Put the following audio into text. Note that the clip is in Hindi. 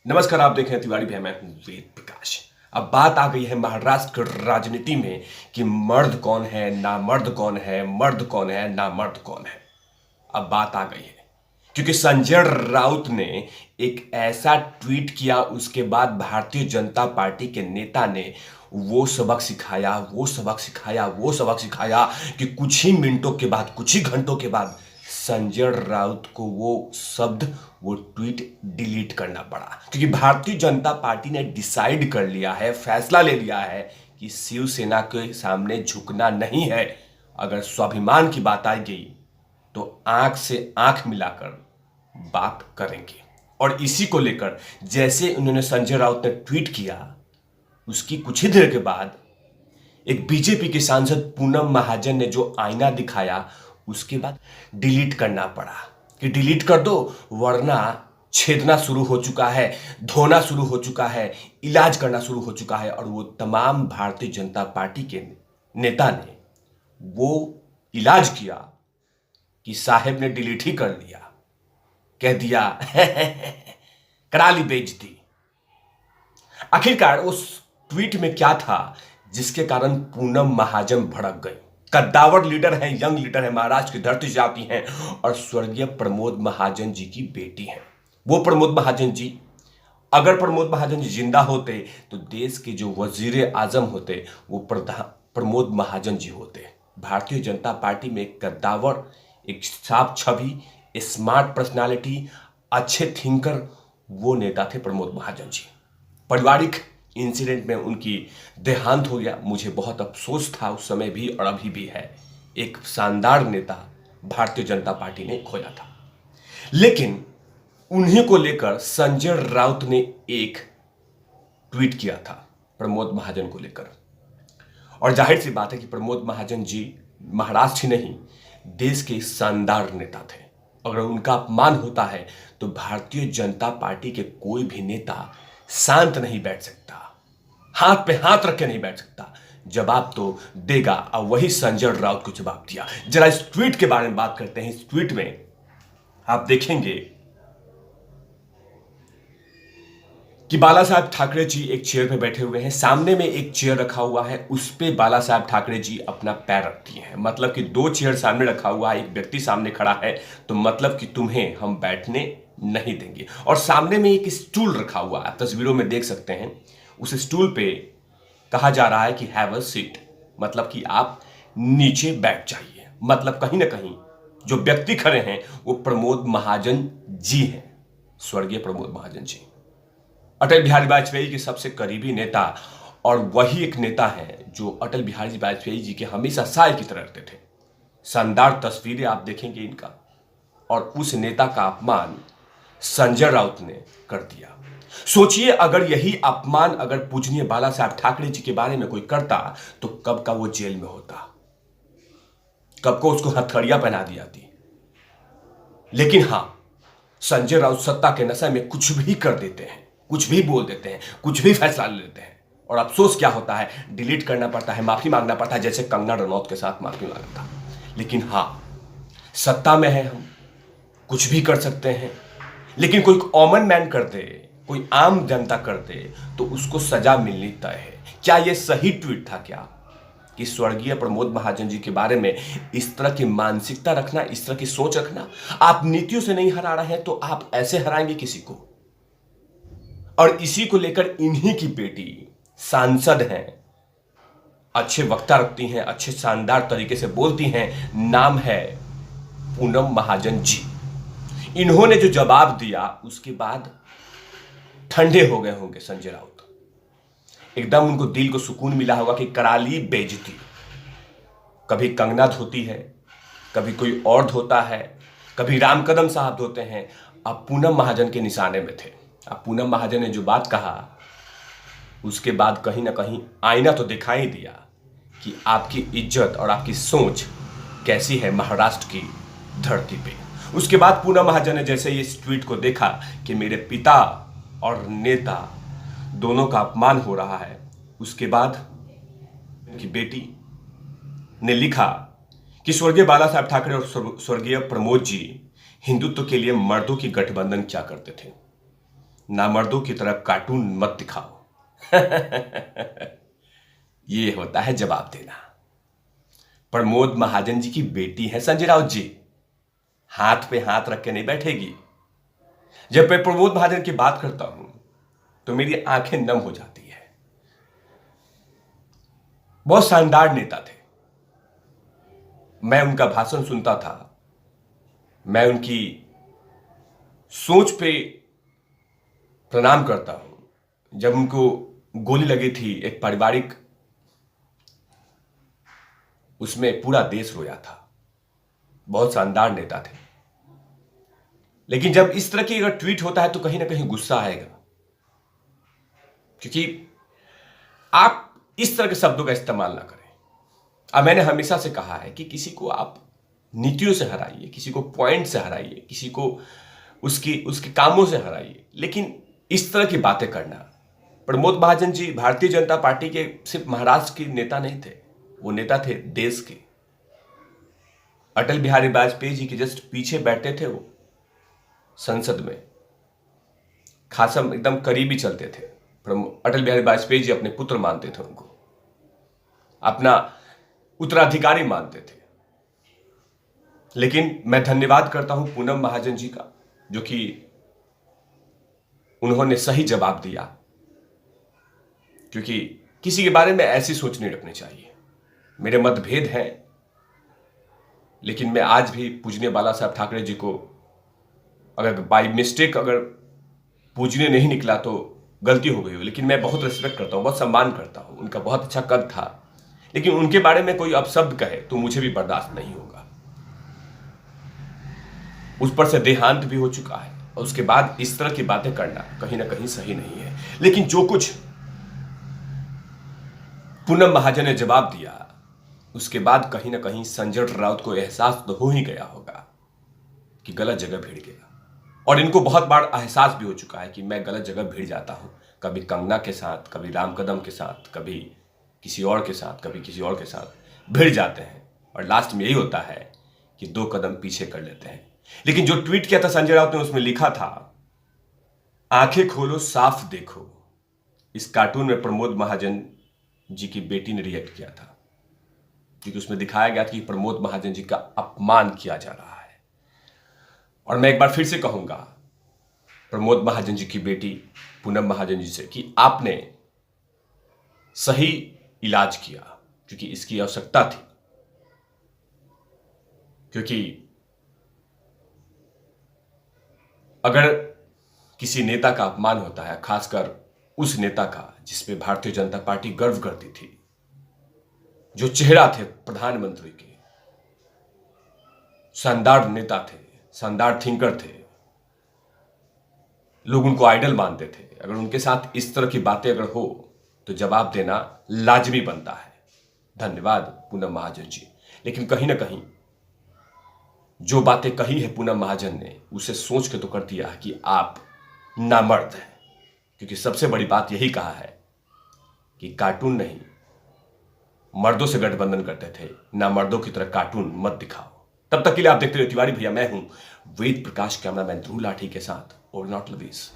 नमस्कार, आप देख रहे हैं तिवारी भाई, मैं हूं वेद प्रकाश। अब बात आ गई है महाराष्ट्र की राजनीति में कि मर्द कौन है, नामर्द कौन है, मर्द कौन है, नामर्द कौन है। अब बात आ गई है क्योंकि संजय राउत ने एक ऐसा ट्वीट किया, उसके बाद भारतीय जनता पार्टी के नेता ने वो सबक सिखाया, वो सबक सिखाया, वो सबक सिखाया कि कुछ ही मिनटों के बाद, कुछ ही घंटों के बाद संजय राउत को वो शब्द, वो ट्वीट डिलीट करना पड़ा। क्योंकि भारतीय जनता पार्टी ने डिसाइड कर लिया है, फैसला ले लिया है कि शिवसेना के सामने झुकना नहीं है। अगर स्वाभिमान की बात आई गई तो आंख से आंख मिलाकर बात करेंगे। और इसी को लेकर जैसे उन्होंने संजय राउत ने ट्वीट किया, उसकी कुछ ही देर के बाद एक बीजेपी के सांसद पूनम महाजन ने जो आईना दिखाया, उसके बाद डिलीट करना पड़ा कि डिलीट कर दो वरना छेदना शुरू हो चुका है, धोना शुरू हो चुका है, इलाज करना शुरू हो चुका है। और वो तमाम भारतीय जनता पार्टी के नेता ने वो इलाज किया कि साहेब ने डिलीट ही कर दिया, कह दिया करा ली बेइज्जती। आखिरकार उस ट्वीट में क्या था जिसके कारण पूनम महाजन भड़क गई। कद्दावर लीडर हैं, यंग लीडर हैं, महाराष्ट्र की धरती से आती हैं और स्वर्गीय प्रमोद महाजन जी की बेटी हैं। वो प्रमोद महाजन जी, अगर प्रमोद महाजन जी जिंदा होते तो देश के जो वजीर आजम होते वो प्रमोद महाजन जी होते। भारतीय जनता पार्टी में एक कद्दावर, एक साफ छवि, स्मार्ट पर्सनालिटी, अच्छे थिंकर, वो नेता थे प्रमोद महाजन जी। पारिवारिक इंसिडेंट में उनकी देहांत हो गया। मुझे बहुत अफसोस था उस समय भी और अभी भी है। एक शानदार नेता भारतीय जनता पार्टी ने खोया था। लेकिन उन्हीं को लेकर संजय राउत ने एक ट्वीट किया था प्रमोद महाजन को लेकर। और जाहिर सी बात है कि प्रमोद महाजन जी महाराष्ट्र ही नहीं, देश के शानदार नेता थे। अगर उनका अपमान होता है तो भारतीय जनता पार्टी के कोई भी नेता शांत नहीं बैठ सकता, हाथ पे हाथ रख के नहीं बैठ सकता, जवाब तो देगा। और वही संजय राउत को जवाब दिया। जरा इस ट्वीट के बारे में बात करते हैं। इस ट्वीट में आप देखेंगे कि बाला साहब ठाकरे जी एक चेयर पे बैठे हुए हैं, सामने में एक चेयर रखा हुआ है, उस पे बाला साहब ठाकरे जी अपना पैर रख दिए हैं। मतलब कि दो चेयर सामने रखा हुआ है, एक व्यक्ति सामने खड़ा है, तो मतलब कि तुम्हें हम बैठने नहीं देंगे। और सामने में एक स्टूल रखा हुआ है, तस्वीरों में देख सकते हैं। उस स्टूल पे कहा जा रहा है कि हैव अ सीट, मतलब कि आप नीचे बैठ जाइए। मतलब कहीं ना कहीं जो व्यक्ति खड़े हैं वो प्रमोद महाजन जी हैं, स्वर्गीय प्रमोद महाजन जी, अटल बिहारी वाजपेयी के सबसे करीबी नेता। और वही एक नेता है जो अटल बिहारी वाजपेयी जी के हमेशा साय की तरह रहते थे। शानदार तस्वीरें आप देखेंगे इनका। और उस नेता का अपमान संजय राउत ने कर दिया। सोचिए, अगर यही अपमान अगर पूजनीय बाला साहब ठाकरे जी के बारे में कोई करता तो कब का वो जेल में होता, कब को उसको हथकड़ियां पहना दी जाती। लेकिन हां, संजय राउत सत्ता के नशे में कुछ भी कर देते हैं, कुछ भी बोल देते हैं, कुछ भी फैसला ले लेते हैं। और अफसोस क्या होता है, डिलीट करना पड़ता है, माफी मांगना पड़ता है, जैसे कंगना रनौत के साथ माफी मांगा था। लेकिन हां, सत्ता में है, हम कुछ भी कर सकते हैं। लेकिन कोई कॉमन मैन कर दे, कोई आम जनता कर दे तो उसको सजा मिलनी तय है। क्या यह सही ट्वीट था क्या कि स्वर्गीय प्रमोद महाजन जी के बारे में इस तरह की मानसिकता रखना, इस तरह की सोच रखना? आप नीतियों से नहीं हरा रहे हैं तो आप ऐसे हराएंगे किसी को? और इसी को लेकर इन्हीं की बेटी सांसद हैं, अच्छे वक्ता रखती हैं, अच्छे शानदार तरीके से बोलती हैं, नाम है पूनम महाजन जी। इन्होंने जो जवाब दिया उसके बाद ठंडे हो गए होंगे संजय राउत। एकदम उनको दिल को सुकून मिला होगा कि कराली बेइज्जती। कभी कंगना धोती है, कभी कोई और धोता है, कभी राम कदम साहब धोते हैं, अब पूनम महाजन के निशाने में थे। अब पूनम महाजन ने जो बात कहा उसके बाद कहीं ना कहीं आईना तो दिखा ही दिया कि आपकी इज्जत और आपकी सोच कैसी है महाराष्ट्र की धरती पे। उसके बाद पूनम महाजन ने जैसे इस ट्वीट को देखा कि मेरे पिता और नेता दोनों का अपमान हो रहा है, उसके बाद उनकी बेटी ने लिखा कि स्वर्गीय बाला साहब ठाकरे और स्वर्गीय प्रमोद जी हिंदुत्व के लिए मर्दों की गठबंधन क्या करते थे। नामर्दों की तरह कार्टून मत दिखाओ। ये होता है जवाब देना। प्रमोद महाजन जी की बेटी है संजय राउत जी, हाथ पे हाथ रख के नहीं बैठेगी। जब मैं प्रमोद महाजन की बात करता हूं तो मेरी आंखें नम हो जाती है। बहुत शानदार नेता थे। मैं उनका भाषण सुनता था, मैं उनकी सोच पे प्रणाम करता हूं। जब उनको गोली लगी थी एक पारिवारिक, उसमें पूरा देश रोया था। बहुत शानदार नेता थे। लेकिन जब इस तरह की अगर ट्वीट होता है तो कहीं ना कहीं गुस्सा आएगा, क्योंकि आप इस तरह के शब्दों का इस्तेमाल ना करें। अब मैंने हमेशा से कहा है कि किसी को आप नीतियों से हराइए, किसी को पॉइंट से हराइए, किसी को उसके कामों से हराइए, लेकिन इस तरह की बातें करना। प्रमोद महाजन जी भारतीय जनता पार्टी के सिर्फ महाराष्ट्र के नेता नहीं थे, वो नेता थे देश के। अटल बिहारी वाजपेयी जी के जस्ट पीछे बैठते थे वो संसद में, खासम एकदम करीबी चलते थे। अटल बिहारी वाजपेयी जी अपने पुत्र मानते थे, उनको अपना उत्तराधिकारी मानते थे। लेकिन मैं धन्यवाद करता हूं पूनम महाजन जी का, जो कि उन्होंने सही जवाब दिया, क्योंकि किसी के बारे में ऐसी सोच नहीं रखनी चाहिए। मेरे मतभेद हैं, लेकिन मैं आज भी पूजने बाला साहब ठाकरे जी को अगर बाई मिस्टेक अगर पूजने नहीं निकला तो गलती हो गई हो, लेकिन मैं बहुत रिस्पेक्ट करता हूं, बहुत सम्मान करता हूं। उनका बहुत अच्छा कद था, लेकिन उनके बारे में कोई अपशब्द कहे तो मुझे भी बर्दाश्त नहीं होगा। उस पर से देहांत भी हो चुका है, और उसके बाद इस तरह की बातें करना कहीं ना कहीं सही नहीं है। लेकिन जो कुछ पूनम महाजन ने जवाब दिया, उसके बाद कहीं ना कहीं संजय राउत को एहसास तो हो ही गया होगा कि गलत जगह भिड़ गया। और इनको बहुत बार एहसास भी हो चुका है कि मैं गलत जगह भिड़ जाता हूं, कभी कंगना के साथ, कभी राम कदम के साथ, कभी किसी और के साथ, कभी किसी और के साथ भिड़ जाते हैं, और लास्ट में यही होता है कि 2 कदम पीछे कर लेते हैं। लेकिन जो ट्वीट किया था संजय राउत ने, उसमें लिखा था, आंखें खोलो साफ देखो। इस कार्टून में प्रमोद महाजन जी की बेटी ने रिएक्ट किया था, क्योंकि उसमें दिखाया गया था कि प्रमोद महाजन जी का अपमान किया जा रहा है। और मैं एक बार फिर से कहूंगा प्रमोद महाजन जी की बेटी पूनम महाजन जी से कि आपने सही इलाज किया, क्योंकि इसकी आवश्यकता थी। क्योंकि अगर किसी नेता का अपमान होता है, खासकर उस नेता का जिस पे भारतीय जनता पार्टी गर्व करती थी, जो चेहरा थे प्रधानमंत्री के, शानदार नेता थे, शानदार थिंकर थे, लोग उनको आइडल मानते थे, अगर उनके साथ इस तरह की बातें अगर हो तो जवाब देना लाजमी बनता है। धन्यवाद पूनम महाजन जी। लेकिन कहीं ना कहीं जो बातें कही है पूनम महाजन ने, उसे सोच के तो कर दिया है कि आप नामर्द हैं, क्योंकि सबसे बड़ी बात यही कहा है कि कार्टून नहीं, मर्दों से गठबंधन करते थे, नामर्दों की तरह कार्टून मत दिखाओ। तब तक के लिए आप देखते रहिए तिवारी भैया। मैं हूं वेद प्रकाश, कैमरामैन ध्रुव लाठी के साथ, और नॉट लवीज।